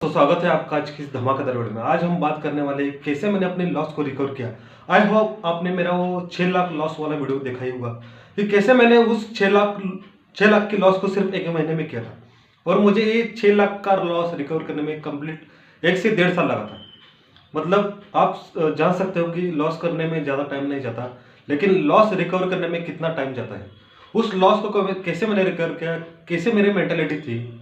तो स्वागत है आपका आज की इस धमाकेदार वीडियो में। आज हम बात करने वाले हैं कैसे मैंने अपने लॉस को रिकवर किया। आई होप आपने मेरा वो 6 लाख लॉस वाला वीडियो देखा ही होगा कि कैसे मैंने उस 6 लाख की लॉस को सिर्फ एक महीने में किया था। और मुझे ये 6 लाख का लॉस रिकवर करने में कंप्लीट 1 से 1.5 साल लगा था। मतलब आप जान सकते हो कि लॉस करने में ज़्यादा टाइम नहीं जाता, लेकिन लॉस रिकवर करने में कितना टाइम जाता है। उस लॉस को कैसे मैंने रिकवर किया, कैसे मेरी मेंटेलिटी थी,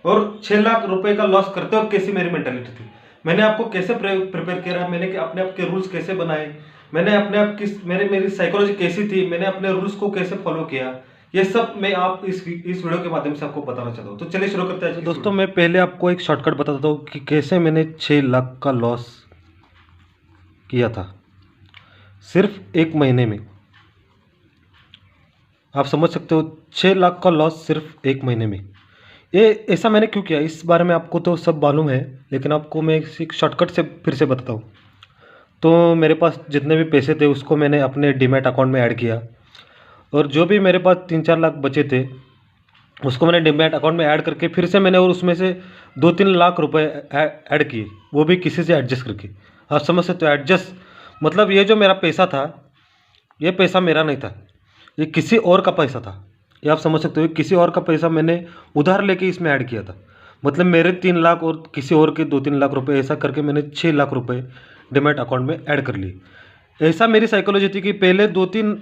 और 6 लाख रुपए का लॉस करते वक्त कैसी मेरी मेंटालिटी थी, मैंने आपको कैसे प्रिपेयर किया, मैंने अपने आप के रूल्स कैसे बनाए, मैंने अपने आप की मेरी साइकोलॉजी कैसी थी, मैंने अपने रूल्स को कैसे फॉलो किया, ये सब मैं आप इस वीडियो के माध्यम से आपको बताना चाहता हूँ। तो चलिए शुरू करते हैं। दोस्तों मैं पहले आपको एक शॉर्टकट बताता हूँ कि कैसे मैंने 6 लाख का लॉस किया था सिर्फ एक महीने में। आप समझ सकते हो 6 लाख का लॉस सिर्फ एक महीने में। ये ऐसा मैंने क्यों किया, इस बारे में आपको तो सब मालूम है, लेकिन आपको मैं एक शॉर्टकट से फिर से बताता हूँ। तो मेरे पास जितने भी पैसे थे उसको मैंने अपने डीमैट अकाउंट में ऐड किया, और जो भी मेरे पास 3-4 लाख बचे थे उसको मैंने डीमैट अकाउंट में ऐड करके फिर से मैंने और उसमें से 2-3 लाख रुपए ऐड किए, वो भी किसी से एडजस्ट करके। आप समझ सकते हो एडजस्ट मतलब ये जो मेरा पैसा था, ये पैसा मेरा नहीं था, ये किसी और का पैसा था। ये आप समझ सकते हो किसी और का पैसा मैंने उधार लेके इसमें ऐड किया था। मतलब मेरे 3 लाख और किसी और के 2-3 लाख रुपए, ऐसा करके मैंने 6 लाख रुपए डीमैट अकाउंट में ऐड कर लिए। ऐसा मेरी साइकोलॉजी थी कि पहले दो तीन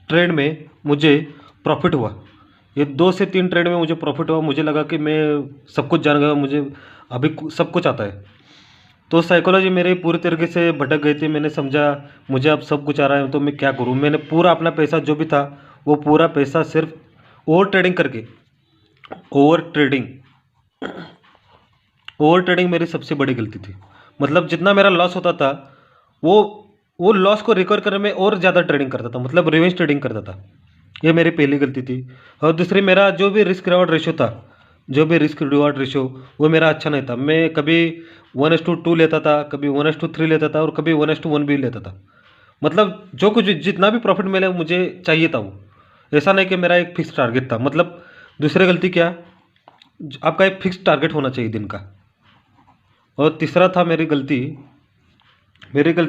ट्रेड में मुझे प्रॉफिट हुआ, ये 2 से 3 ट्रेड में मुझे प्रॉफिट हुआ। मुझे लगा कि मैं सब कुछ जान गया, मुझे अभी सब कुछ आता है। तो साइकोलॉजी मेरी पूरी तरीके से भटक गई थी। मैंने समझा मुझे अब सब कुछ आ रहा है तो मैं क्या करूं। मैंने पूरा अपना पैसा जो भी था वो पूरा पैसा सिर्फ ओवर ट्रेडिंग करके, ओवर ट्रेडिंग ओवर ट्रेडिंग मेरी सबसे बड़ी गलती थी। मतलब जितना मेरा लॉस होता था वो वो लॉस को रिकवर करने में और ज़्यादा ट्रेडिंग करता था, मतलब रिवेंज ट्रेडिंग करता था। ये मेरी पहली गलती थी। और दूसरी, मेरा जो भी रिस्क रिवॉर्ड रेशो था, जो भी रिस्क रिवॉर्ड रेशो वो मेरा अच्छा नहीं था। मैं कभी 1:2 लेता था, कभी 1:3 लेता था, और कभी 1:1 भी लेता था। मतलब जो कुछ जितना भी प्रॉफिट मिले मुझे चाहिए था वो, ऐसा नहीं कि मेरा एक फिक्स टारगेट था। मतलब दूसरी गलती क्या, आपका एक फिक्स टारगेट होना चाहिए दिन का। और तीसरा था मेरी गलती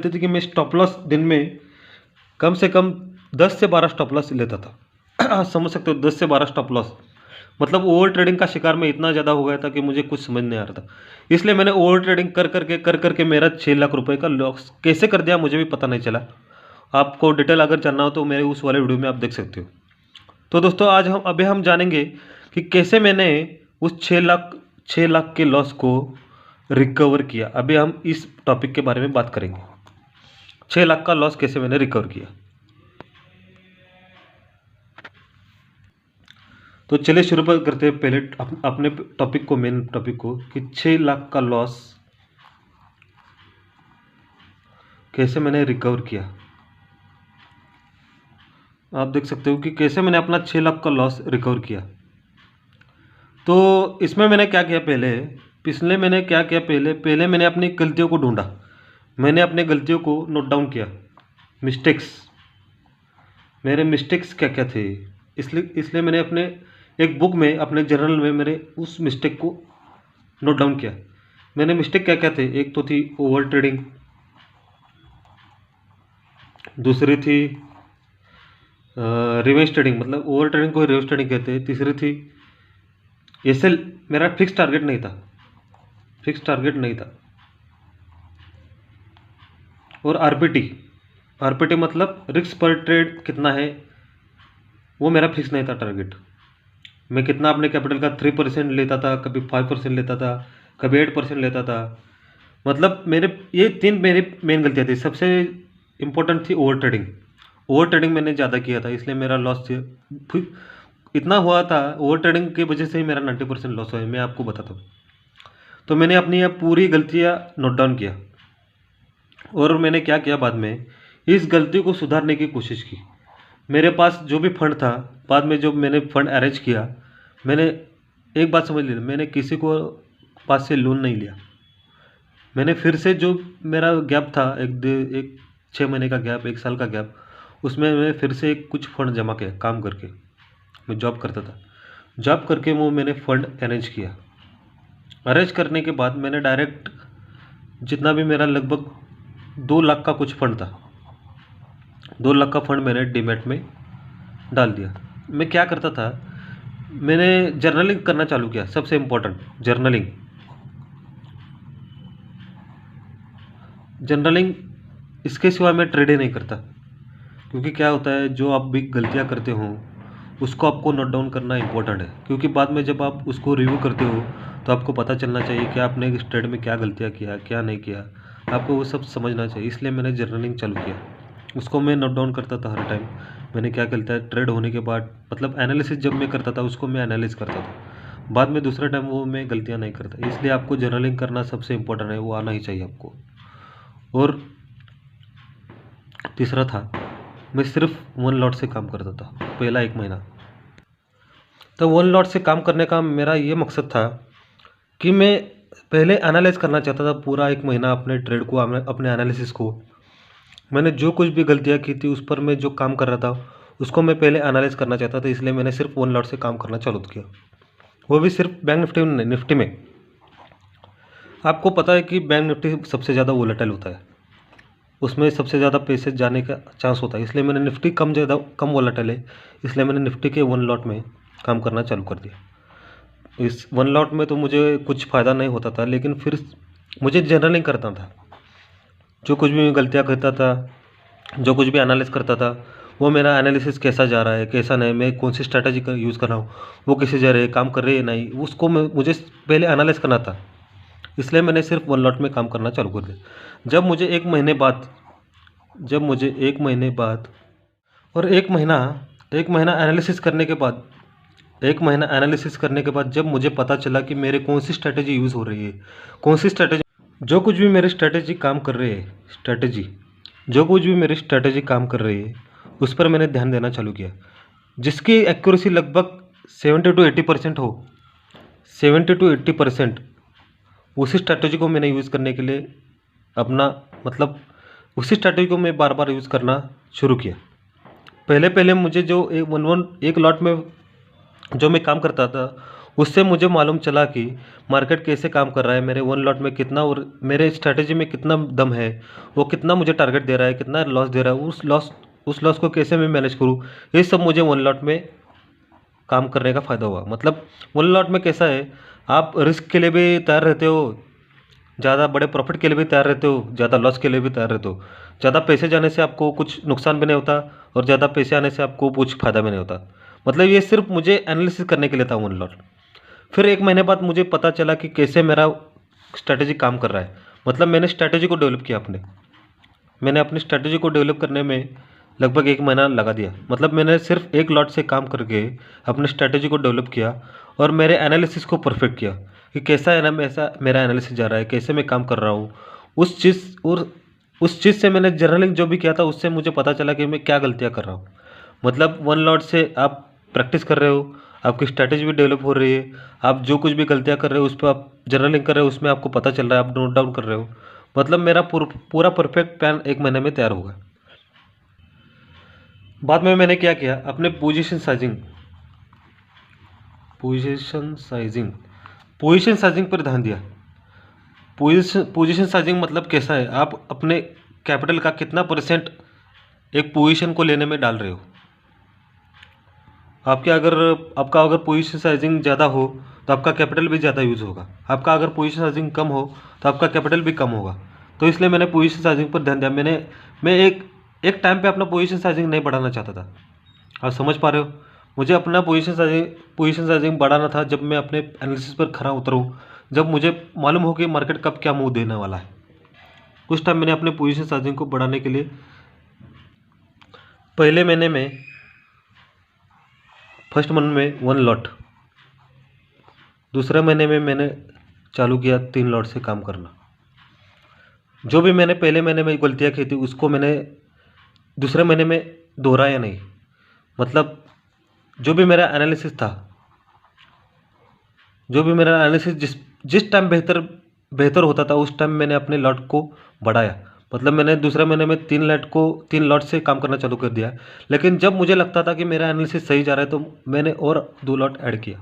थी कि मैं स्टॉप लॉस दिन में कम से कम 10 से 12 स्टॉप लॉस लेता था। समझ सकते हो 10 से 12 स्टॉप लॉस। मतलब ओवर ट्रेडिंग का शिकार मैं इतना ज़्यादा हो गया था कि मुझे कुछ समझ नहीं आ रहा था। इसलिए मैंने ओवर ट्रेडिंग कर करके मेरा 6 लाख रुपए का लॉस कैसे कर दिया मुझे भी पता नहीं चला। आपको डिटेल अगर जानना हो तो मेरे उस वाले वीडियो में आप देख सकते हो। तो दोस्तों आज हम जानेंगे कि कैसे मैंने उस 6 लाख के लॉस को रिकवर किया। अभी हम इस टॉपिक के बारे में बात करेंगे, 6 लाख का लॉस कैसे मैंने रिकवर किया। तो चलिए शुरू करते हैं पहले अपने टॉपिक को, मेन टॉपिक को, कि 6 लाख का लॉस कैसे मैंने रिकवर किया। आप देख सकते हो कि कैसे मैंने अपना 6 लाख का लॉस रिकवर किया। तो इसमें मैंने क्या किया, पहले मैंने अपनी गलतियों को ढूंढा। मैंने अपनी गलतियों को नोट डाउन किया, मेरे मिस्टेक्स क्या क्या थे। इसलिए मैंने अपने एक बुक में, अपने जर्नल में मेरे उस मिस्टेक को नोट डाउन किया। मैंने मिस्टेक क्या क्या थे, एक तो थी ओवर ट्रेडिंग, दूसरी थी रिवर्स ट्रेडिंग, मतलब ओवर ट्रेडिंग को रिवर्स ट्रेडिंग कहते हैं। तीसरी थी एसएल, मेरा फिक्स टारगेट नहीं था। और आरपीटी मतलब रिस्क पर ट्रेड कितना है, वो मेरा फिक्स नहीं था टारगेट। मैं कितना अपने कैपिटल का 3% लेता था, कभी 5% लेता था, कभी 8% लेता था। मतलब ये 3 मेरी मेन गलतियाँ थी। सबसे इम्पोर्टेंट थी ओवर ट्रेडिंग मैंने ज़्यादा किया था, इसलिए मेरा लॉस इतना हुआ था। ओवर ट्रेडिंग की वजह से ही मेरा 90% लॉस हुआ है, मैं आपको बताता हूँ। तो मैंने अपनी ये पूरी गलतियाँ नोट डाउन किया, और मैंने क्या किया, बाद में इस गलती को सुधारने की कोशिश की। मेरे पास जो भी फंड था, बाद में जो मैंने फंड अरेंज किया, मैंने एक बात समझ ली, मैंने किसी को पास से लोन नहीं लिया। मैंने फिर से जो मेरा गैप था, एक 6 महीने का गैप, 1 साल का गैप, उसमें मैं फिर से कुछ फंड जमा किया। काम करके, मैं जॉब करता था, जॉब करके वो मैंने फंड अरेंज किया। अरेंज करने के बाद मैंने डायरेक्ट जितना भी मेरा लगभग 2 लाख का कुछ फंड था, 2 लाख का फंड मैंने डीमैट में डाल दिया। मैं क्या करता था, मैंने जर्नलिंग करना चालू किया। सबसे इम्पोर्टेंट जर्नलिंग। जर्नलिंग इसके सिवा मैं ट्रेड ही नहीं करता, क्योंकि क्या होता है, जो आप भी गलतियां करते हो उसको आपको नोट डाउन करना इंपॉर्टेंट है, क्योंकि बाद में जब आप उसको रिव्यू करते हो तो आपको पता चलना चाहिए कि आपने इस ट्रेड में क्या गलतियां किया, क्या नहीं किया। आपको वो सब समझना चाहिए, इसलिए मैंने जर्नलिंग चालू किया। उसको मैं नोट डाउन करता था हर टाइम। मैंने क्या गलतियाँ ट्रेड होने के बाद, मतलब एनालिसिस जब मैं करता था उसको मैं एनालिस करता था। बाद में दूसरे टाइम वो मैं गलतियाँ नहीं करता, इसलिए आपको जर्नलिंग करना सबसे इम्पोर्टेंट है, वो आना ही चाहिए आपको। और तीसरा था, मैं सिर्फ वन लॉट से काम करता था पहला 1 महीना। तो वन लॉट से काम करने का मेरा ये मकसद था कि मैं पहले एनालाइज करना चाहता था पूरा 1 महीना अपने ट्रेड को, अपने एनालिसिस को। मैंने जो कुछ भी गलतियाँ की थी उस पर मैं जो काम कर रहा था उसको मैं पहले एनालाइज करना चाहता था, इसलिए मैंने सिर्फ वन लॉट से काम करना चालू किया। वो भी सिर्फ बैंक निफ्टी में नहीं, निफ्टी में। आपको पता है कि बैंक निफ्टी सबसे ज़्यादा वोलेटाइल होता है, उसमें सबसे ज़्यादा पैसे जाने का चांस होता है, इसलिए मैंने निफ्टी कम वोलेटाइल है, इसलिए मैंने निफ्टी के वन लॉट में काम करना चालू कर दिया। इस वन लॉट में तो मुझे कुछ फ़ायदा नहीं होता था, लेकिन फिर मुझे जर्नलिंग करता था। जो कुछ भी मैं गलतियाँ करता था, जो कुछ भी एनालिस करता था, वो मेरा एनालिसिस कैसा जा रहा है, कैसा नहीं, मैं कौन सी स्ट्रैटेजी का यूज़ कर रहा हूँ, वो कैसे जा रही है, काम कर रही है नहीं, उसको मुझे पहले एनालाइज करना था। इसलिए मैंने सिर्फ वन लॉट में काम करना चालू कर दिया। जब मुझे 1 महीने बाद और 1 महीना एनालिसिस करने के बाद 1 महीना एनालिसिस करने के बाद जब मुझे पता चला कि मेरे कौन सी स्ट्रैटेजी यूज़ हो रही है, कौन सी स्ट्रैटेजी, जो कुछ भी मेरी स्ट्रैटेजी काम कर रही है, जो कुछ भी मेरी स्ट्रैटेजी काम कर रही है उस पर मैंने ध्यान देना चालू किया, जिसकी एक्यूरेसी लगभग 70 to 80% हो। 70 to 80% उसी स्ट्रैटेजी को मैंने यूज़ करने के लिए अपना, मतलब उसी स्ट्रैटेजी को मैं बार बार यूज़ करना शुरू किया। पहले पहले मुझे जो एक लॉट में जो मैं काम करता था उससे मुझे मालूम चला कि मार्केट कैसे काम कर रहा है, मेरे वन लॉट में कितना और मेरे स्ट्रैटेजी में कितना दम है, वो कितना मुझे टारगेट दे रहा है, कितना लॉस दे रहा है, उस लॉस को कैसे मैं मैनेज करूँ, ये सब मुझे वन लॉट में काम करने का फ़ायदा हुआ। मतलब वन लॉट में कैसा है, आप रिस्क के लिए भी तैयार रहते हो, ज़्यादा बड़े प्रॉफिट के लिए भी तैयार रहते हो, ज़्यादा लॉस के लिए भी तैयार रहते हो। ज़्यादा पैसे जाने से आपको कुछ नुकसान भी नहीं होता और ज़्यादा पैसे आने से आपको कुछ फ़ायदा भी नहीं होता। मतलब ये सिर्फ मुझे एनालिसिस करने के लिए था वन लॉट। फिर 1 महीने बाद मुझे पता चला कि कैसे मेरा स्ट्रैटेजी काम कर रहा है। मतलब मैंने स्ट्रैटेजी को डेवलप किया मैंने अपनी स्ट्रैटेजी को डेवलप करने में लगभग 1 महीना लगा दिया। मतलब मैंने सिर्फ एक लॉट से काम करके अपनी स्ट्रैटेजी को डेवलप किया और मेरे एनालिसिस को परफेक्ट किया कि कैसा है ना, ऐसा मेरा एनालिसिस जा रहा है, कैसे मैं काम कर रहा हूँ। उस चीज़ से मैंने जर्नलिंग जो भी किया था उससे मुझे पता चला कि मैं क्या गलतियाँ कर रहा हूँ। मतलब वन लॉट से आप प्रैक्टिस कर रहे हो, आपकी स्ट्रैटेजी भी डेवलप हो रही है, आप जो कुछ भी गलतियाँ कर रहे हो उस पर आप जर्नलिंग कर रहे हो, उसमें आपको पता चल रहा है, आप नोट डाउन कर रहे हो। मतलब मेरा पूरा परफेक्ट प्लान 1 महीने में तैयार होगा। बाद में मैंने क्या किया, अपने पोजीशन साइजिंग पर ध्यान दिया। पोजीशन साइजिंग मतलब कैसा है, आप अपने कैपिटल का कितना परसेंट एक पोजीशन को लेने में डाल रहे हो। आपका अगर पोजीशन साइजिंग ज़्यादा हो तो आपका कैपिटल भी ज़्यादा यूज़ होगा, आपका अगर पोजीशन साइजिंग कम हो तो आपका कैपिटल भी कम होगा। तो इसलिए मैंने पोजीशन साइजिंग पर ध्यान दिया। मैं एक टाइम पे अपना पोजीशन साइजिंग नहीं बढ़ाना चाहता था। आप समझ पा रहे हो, मुझे अपना पोजीशन साइजिंग बढ़ाना था जब मैं अपने एनालिसिस पर खरा उतरूँ, जब मुझे मालूम हो कि मार्केट कब क्या मूव देने वाला है। उस टाइम मैंने अपने पोजीशन साइजिंग को बढ़ाने के लिए पहले महीने में, फर्स्ट मंथ में 1 लॉट, दूसरे महीने में मैंने चालू किया 3 लॉट से काम करना। जो भी मैंने पहले महीने में गलतियाँ की थी उसको मैंने दूसरे महीने में दोहराया नहीं। मतलब जो भी मेरा एनालिसिस जिस टाइम बेहतर होता था उस टाइम मैंने अपने लॉट को बढ़ाया। मतलब मैंने दूसरे महीने में 3 लॉट से काम करना चालू कर दिया। लेकिन जब मुझे लगता था कि मेरा एनालिसिस सही जा रहा है तो मैंने और 2 लॉट ऐड किया।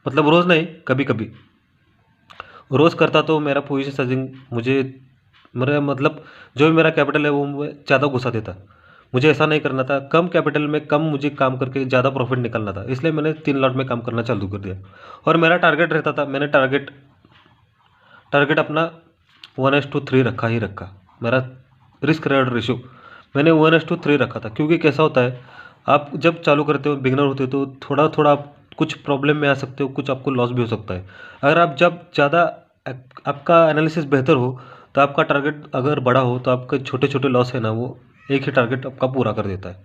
मतलब रोज़ नहीं, कभी कभी। रोज़ करता तो मेरा पोजीशन सर्चिंग मुझे मेरा मतलब जो भी मेरा कैपिटल है वो मैं ज़्यादा घुसा देता। मुझे ऐसा नहीं करना था, कम कैपिटल में कम मुझे काम करके ज़्यादा प्रॉफिट निकालना था, इसलिए मैंने 3 लॉट में काम करना चालू कर दिया। और मेरा टारगेट रहता था, मैंने टारगेट टारगेट अपना 1:3 रखा ही रखा। मेरा रिस्क रिवॉर्ड रेशियो मैंने 1:3 रखा था, क्योंकि कैसा होता है, आप जब चालू करते हो, बिगिनर होते हो, तो थोड़ा थोड़ा आप कुछ प्रॉब्लम में आ सकते हो, कुछ आपको लॉस भी हो सकता है। अगर आप जब ज़्यादा आपका एनालिसिस बेहतर हो, तो आपका टारगेट अगर बड़ा हो, तो आपके छोटे छोटे लॉस है ना, वो एक ही टारगेट आपका पूरा कर देता है।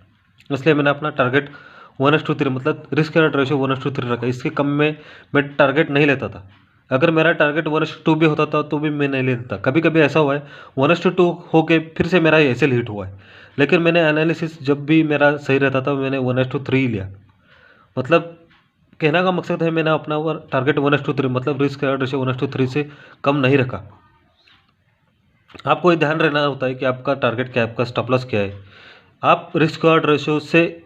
इसलिए मैंने अपना टारगेट 1:3 मतलब रिस्क रिवॉर्ड रेशियो 1:3 रखा। इसके कम में मैं टारगेट नहीं लेता था। अगर मेरा टारगेट 1:2 भी होता था तो भी मैं नहीं लेता। कभी कभी ऐसा हुआ है 1:2 होके फिर से मेरा ऐसे हिट हुआ है, लेकिन मैंने एनालिसिस जब भी मेरा सही रहता था मैंने 1:3 ही लिया। मतलब कहने का मकसद है, मैंने अपना टारगेट 1:3 मतलब रिस्क रिवॉर्ड रेशियो 1:3 से कम नहीं रखा। आपको ये ध्यान रहना होता है कि आपका टारगेट क्या है, आपका स्टॉप लॉस क्या है। आप रिस्क रिवॉर्ड रेशियो से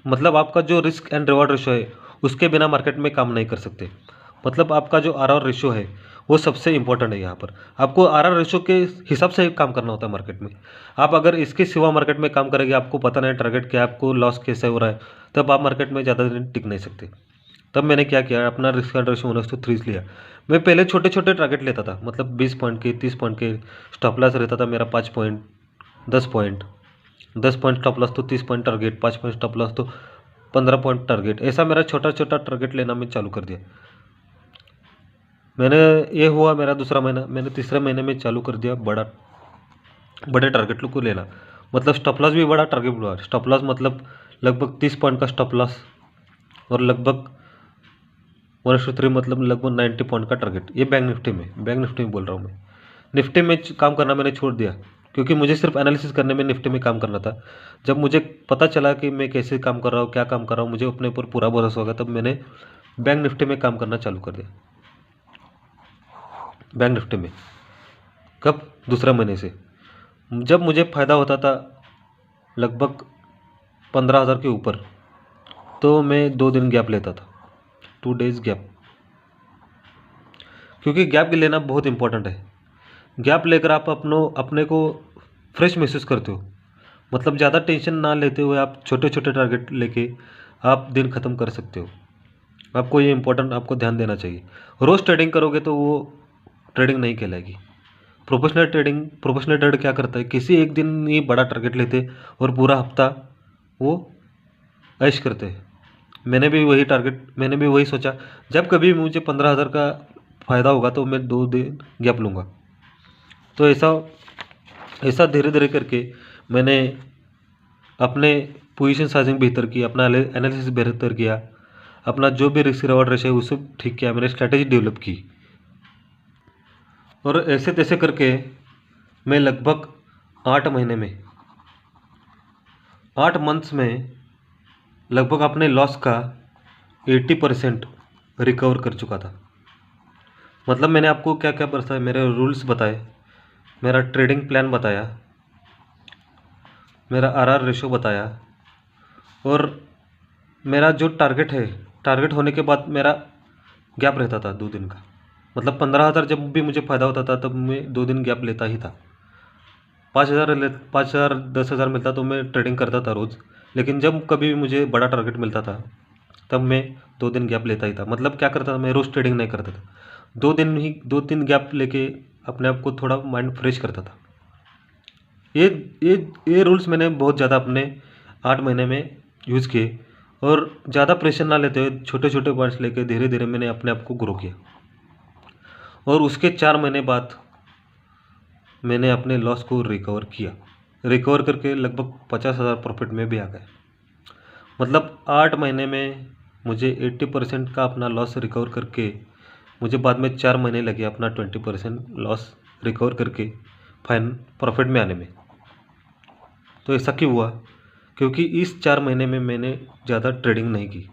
मतलब आपका जो रिस्क एंड रिवॉर्ड रेशियो है उसके बिना मार्केट में काम नहीं कर सकते। मतलब आपका जो आरआर रेशियो है वो सबसे इंपॉर्टेंट है। यहाँ पर आपको आरआर रेशियो के हिसाब से काम करना होता है मार्केट में। आप अगर इसके सिवा मार्केट में काम करेंगे, आपको पता नहीं टारगेट क्या है, आपको लॉस कैसे हो रहा है, तब आप मार्केट में ज़्यादा दिन टिक नहीं सकते। तब मैंने क्या किया, अपना रिस्क एंड रेशियो 1:3 लिया। मैं पहले छोटे छोटे टारगेट लेता था, मतलब 20 पॉइंट के, 30 पॉइंट के। स्टॉप लॉस रहता था मेरा 5 point, 10 point, 10 point stop loss तो 30 point target, 5 point stop loss तो 15 पॉइंट टारगेट। ऐसा मेरा छोटा छोटा टारगेट लेना मैं चालू कर दिया। मैंने ये हुआ मेरा दूसरा महीना। मैंने तीसरे महीने में चालू कर दिया बड़े टारगेट को लेना। मतलब स्टॉप लॉस भी बड़ा, टारगेट भी बड़ा। स्टॉप लॉस मतलब लगभग 30 पॉइंट का स्टॉप लॉस, और लगभग 1:3 मतलब लगभग 90 पॉइंट का टारगेट। ये बैंक निफ्टी में बोल रहा हूँ मैं। निफ्टी में काम करना मैंने छोड़ दिया, क्योंकि मुझे सिर्फ एनालिसिस करने में निफ्टी में काम करना था। जब मुझे पता चला कि मैं कैसे काम कर रहा हूँ, क्या काम कर रहा हूँ, मुझे अपने ऊपर पूरा भरोसा होगा, तब मैंने बैंक निफ्टी में काम करना चालू कर दिया। बैंक निफ्टी में कब? दूसरा महीने से। जब मुझे फ़ायदा होता था लगभग 15,000 के ऊपर, तो मैं 2 दिन गैप लेता था, 2 डेज़ गैप। क्योंकि गैप लेना बहुत इंपॉर्टेंट है। गैप लेकर आप अपने को फ्रेश महसूस करते हो। मतलब ज़्यादा टेंशन ना लेते हुए आप छोटे छोटे टारगेट लेके आप दिन ख़त्म कर सकते हो। आपको ये इंपॉर्टेंट आपको ध्यान देना चाहिए। रोज़ ट्रेडिंग करोगे तो वो ट्रेडिंग नहीं कहलाएगी। प्रोफेशनल ट्रेडर क्या करता है, किसी एक दिन ही बड़ा टारगेट लेते और पूरा हफ्ता वो ऐश करते हैं। मैंने भी वही सोचा, जब कभी मुझे 15,000 का फ़ायदा होगा तो मैं 2 दिन गैप लूँगा। तो ऐसा ऐसा धीरे धीरे करके मैंने अपने पोजीशन साइजिंग बेहतर की, अपना एनालिसिस बेहतर किया, अपना जो भी रिस्क रिवॉर्ड रेशियो है उसे ठीक किया, मैंने स्ट्रैटेजी डेवलप की। और ऐसे तैसे करके मैं लगभग 8 महीने में, 8 मंथ्स में लगभग अपने लॉस का 80% रिकवर कर चुका था। मतलब मैंने आपको क्या क्या बताया, मेरे रूल्स बताए, मेरा ट्रेडिंग प्लान बताया, मेरा आरआर रेशियो बताया, और मेरा जो टारगेट है, टारगेट होने के बाद मेरा गैप रहता था 2 दिन का। मतलब 15,000 जब भी मुझे फ़ायदा होता था तब मैं 2 दिन गैप लेता ही था। 5,000 10,000 मिलता तो मैं ट्रेडिंग करता था रोज़। लेकिन जब कभी भी मुझे बड़ा टारगेट मिलता था तब मैं 2 दिन गैप लेता ही था। मतलब क्या करता था, मैं रोज़ ट्रेडिंग नहीं करता था, 2 दिन गैप लेके अपने आप को थोड़ा माइंड फ्रेश करता था। ये ये ये रूल्स मैंने बहुत ज़्यादा अपने 8 महीने में यूज़ किए, और ज़्यादा प्रेशर ना लेते हुए छोटे छोटे पॉइंट्स लेके धीरे धीरे मैंने अपने आप को ग्रो किया। और उसके 4 महीने बाद मैंने अपने लॉस को रिकवर किया। रिकवर करके लगभग 50,000 प्रॉफिट में भी आ गए। मतलब 8 महीने में मुझे 80% का अपना लॉस रिकवर करके, मुझे बाद में 4 महीने लगे अपना 20% लॉस रिकवर करके फाइन प्रॉफिट में आने में। तो ऐसा क्यों हुआ? क्योंकि इस 4 महीने में मैंने ज़्यादा ट्रेडिंग नहीं की।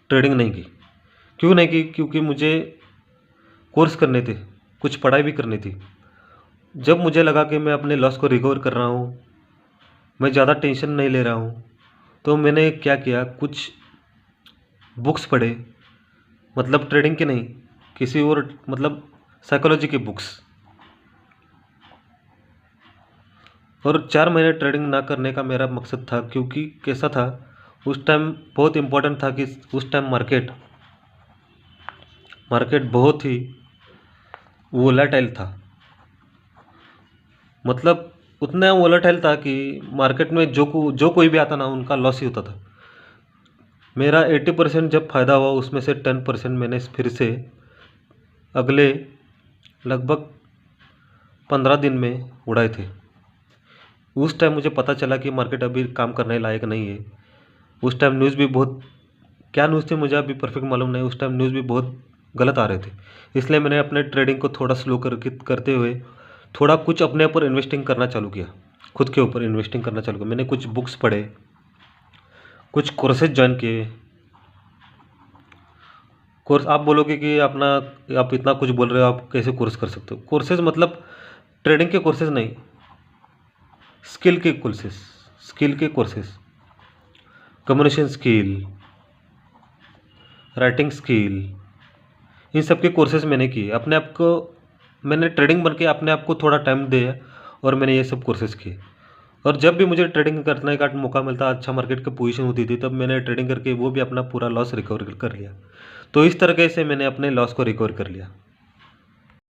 ट्रेडिंग नहीं की क्यों नहीं की? क्योंकि मुझे कोर्स करने थे, कुछ पढ़ाई भी करनी थी। जब मुझे लगा कि मैं अपने लॉस को रिकवर कर रहा हूँ, मैं ज़्यादा टेंशन नहीं ले रहा हूँ, तो मैंने क्या किया, कुछ बुक्स पढ़े, मतलब ट्रेडिंग के नहीं, किसी और मतलब साइकोलॉजी की बुक्स। और 4 महीने ट्रेडिंग ना करने का मेरा मकसद था, क्योंकि कैसा था उस टाइम, बहुत इम्पोर्टेंट था कि उस टाइम मार्केट मार्केट बहुत ही वोलाटाइल था। मतलब उतना वोलाटाइल था कि मार्केट में जो कोई भी आता ना, उनका लॉस ही होता था। मेरा 80% जब फ़ायदा हुआ, उसमें से 10% मैंने फिर से अगले लगभग 15 दिन में उड़ाए थे। उस टाइम मुझे पता चला कि मार्केट अभी काम करने लायक नहीं है। उस टाइम न्यूज़ भी बहुत, क्या न्यूज़ थे मुझे अभी परफेक्ट मालूम नहीं, उस टाइम न्यूज़ भी बहुत गलत आ रहे थे। इसलिए मैंने अपने ट्रेडिंग को थोड़ा स्लो करते हुए थोड़ा कुछ अपने ऊपर इन्वेस्टिंग करना चालू किया, खुद के ऊपर इन्वेस्टिंग करना चालू किया। मैंने कुछ बुक्स पढ़े, कुछ कोर्सेज ज्वाइन किए। कोर्स, आप बोलोगे कि अपना, आप इतना कुछ बोल रहे हो, आप कैसे कोर्स कर सकते हो? कोर्सेज मतलब ट्रेडिंग के कोर्सेज नहीं, स्किल के कोर्सेज, स्किल के courses, communication skill, writing skill, इन सब के कोर्सेज मैंने किए। अपने आप को मैंने ट्रेडिंग बन के अपने आप को थोड़ा टाइम दिया और मैंने ये सब कोर्सेज किए। और जब भी मुझे ट्रेडिंग करने का मौका मिलता, अच्छा मार्केट की पोजीशन होती थी, तब मैंने ट्रेडिंग करके वो भी अपना पूरा लॉस रिकवर कर लिया। तो इस तरीके से मैंने अपने लॉस को रिकवर कर लिया।